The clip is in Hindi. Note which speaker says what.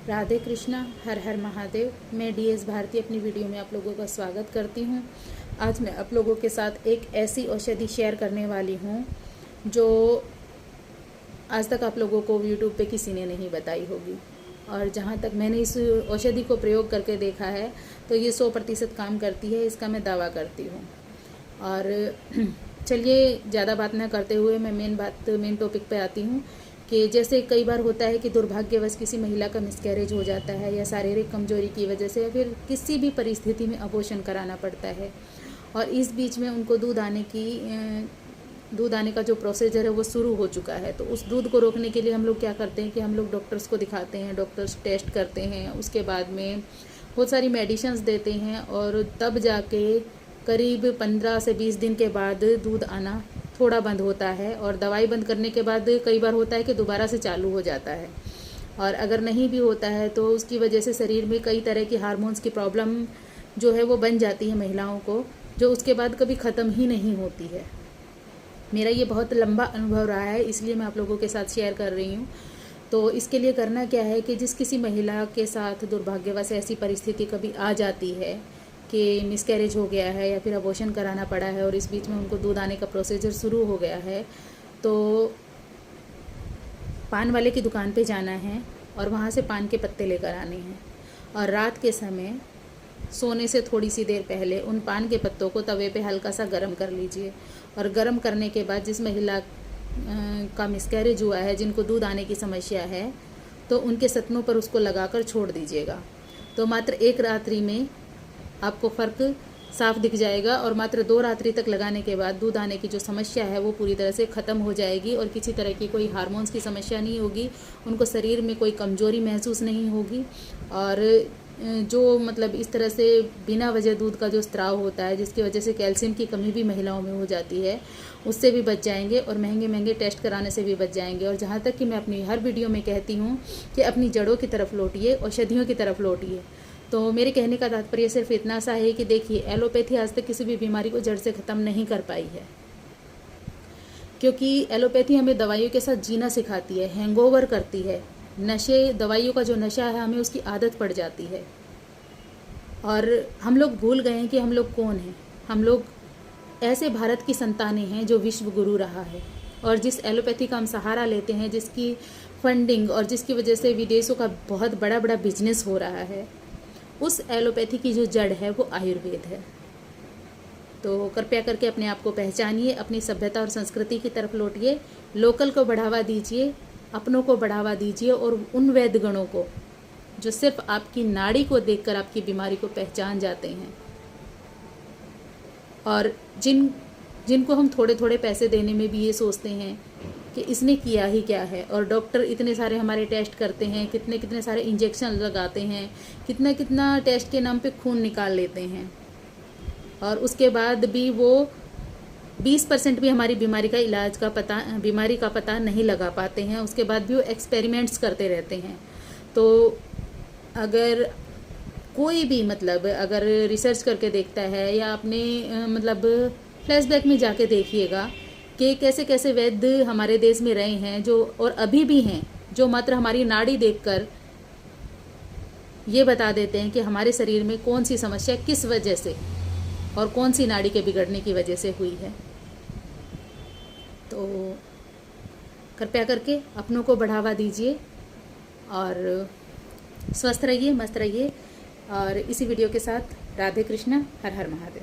Speaker 1: राधे कृष्णा, हर हर महादेव। मैं डीएस भारती अपनी वीडियो में आप लोगों का स्वागत करती हूँ। आज मैं आप लोगों के साथ एक ऐसी औषधि शेयर करने वाली हूँ जो आज तक आप लोगों को यूट्यूब पे किसी ने नहीं बताई होगी। और जहाँ तक मैंने इस औषधि को प्रयोग करके देखा है तो ये 100% काम करती है, इसका मैं दावा करती हूँ। और चलिए ज़्यादा बात ना करते हुए मैं मेन टॉपिक पे आती हूँ कि जैसे कई बार होता है कि दुर्भाग्यवश किसी महिला का मिसकैरेज हो जाता है या शारीरिक कमजोरी की वजह से या फिर किसी भी परिस्थिति में अबॉर्शन कराना पड़ता है, और इस बीच में उनको दूध आने का जो प्रोसीजर है वो शुरू हो चुका है। तो उस दूध को रोकने के लिए हम लोग क्या करते हैं कि हम लोग डॉक्टर्स को दिखाते हैं, डॉक्टर्स टेस्ट करते हैं, उसके बाद में बहुत सारी मेडिसिन्स देते हैं और तब जाके करीब 15 से 20 दिन के बाद दूध आना थोड़ा बंद होता है। और दवाई बंद करने के बाद कई बार होता है कि दोबारा से चालू हो जाता है। और अगर नहीं भी होता है तो उसकी वजह से शरीर में कई तरह की हार्मोन्स की प्रॉब्लम जो है वो बन जाती है महिलाओं को, जो उसके बाद कभी ख़त्म ही नहीं होती है। मेरा ये बहुत लंबा अनुभव रहा है, इसलिए मैं आप लोगों के साथ शेयर कर रही हूँ। तो इसके लिए करना क्या है कि जिस किसी महिला के साथ दुर्भाग्यवश ऐसी परिस्थिति कभी आ जाती है कि मिसकैरेज हो गया है या फिर अबॉर्शन कराना पड़ा है और इस बीच में उनको दूध आने का प्रोसीजर शुरू हो गया है, तो पान वाले की दुकान पे जाना है और वहाँ से पान के पत्ते लेकर आने हैं। और रात के समय सोने से थोड़ी सी देर पहले उन पान के पत्तों को तवे पे हल्का सा गर्म कर लीजिए। और गर्म करने के बाद जिस महिला का मिसकैरेज हुआ है, जिनको दूध आने की समस्या है, तो उनके सतनों पर उसको लगाकर छोड़ दीजिएगा। तो मात्र एक रात्रि में आपको फ़र्क साफ दिख जाएगा और मात्र 2 रात्रि तक लगाने के बाद दूध आने की जो समस्या है वो पूरी तरह से ख़त्म हो जाएगी और किसी तरह की कोई हार्मोन्स की समस्या नहीं होगी। उनको शरीर में कोई कमजोरी महसूस नहीं होगी और जो मतलब इस तरह से बिना वजह दूध का जो स्त्राव होता है, जिसकी वजह से कैल्शियम की कमी भी महिलाओं में हो जाती है, उससे भी बच जाएंगे और महंगे महंगे टेस्ट कराने से भी बच जाएंगे। और जहाँ तक कि मैं अपनी हर वीडियो में कहती हूँ कि अपनी जड़ों की तरफ लौटिए, औषधियों की तरफ लौटिए। तो मेरे कहने का तात्पर्य सिर्फ इतना सा है कि देखिए, एलोपैथी आज तक किसी भी बीमारी को जड़ से ख़त्म नहीं कर पाई है, क्योंकि एलोपैथी हमें दवाइयों के साथ जीना सिखाती है, हैंगओवर करती है। नशे, दवाइयों का जो नशा है, हमें उसकी आदत पड़ जाती है और हम लोग भूल गए हैं कि हम लोग कौन हैं। हम लोग ऐसे भारत की संतानें हैं जो विश्व गुरु रहा है, और जिस एलोपैथी का हम सहारा लेते हैं, जिसकी फंडिंग और जिसकी वजह से विदेशों का बहुत बड़ा बड़ा बिजनेस हो रहा है, उस एलोपैथी की जो जड़ है वो आयुर्वेद है। तो कृपया करके अपने आप को पहचानिए, अपनी सभ्यता और संस्कृति की तरफ लौटिए, लोकल को बढ़ावा दीजिए, अपनों को बढ़ावा दीजिए और उन वैद्यगणों को जो सिर्फ आपकी नाड़ी को देखकर आपकी बीमारी को पहचान जाते हैं और जिनको हम थोड़े थोड़े पैसे देने में भी ये सोचते हैं कि इसने किया ही क्या है। और डॉक्टर इतने सारे हमारे टेस्ट करते हैं, कितने कितने सारे इंजेक्शन लगाते हैं, कितना कितना टेस्ट के नाम पे खून निकाल लेते हैं, और उसके बाद भी वो 20% भी हमारी बीमारी का पता नहीं लगा पाते हैं। उसके बाद भी वो एक्सपेरिमेंट्स करते रहते हैं। तो अगर कोई भी अगर रिसर्च करके देखता है या अपने फ्लैशबैक में जाके देखिएगा कि कैसे कैसे वैद्य हमारे देश में रहे हैं जो और अभी भी हैं, जो मात्र हमारी नाड़ी देखकर ये बता देते हैं कि हमारे शरीर में कौन सी समस्या किस वजह से और कौन सी नाड़ी के बिगड़ने की वजह से हुई है। तो कृपया करके अपनों को बढ़ावा दीजिए और स्वस्थ रहिए, मस्त रहिए। और इसी वीडियो के साथ राधे कृष्णा, हर हर महादेव।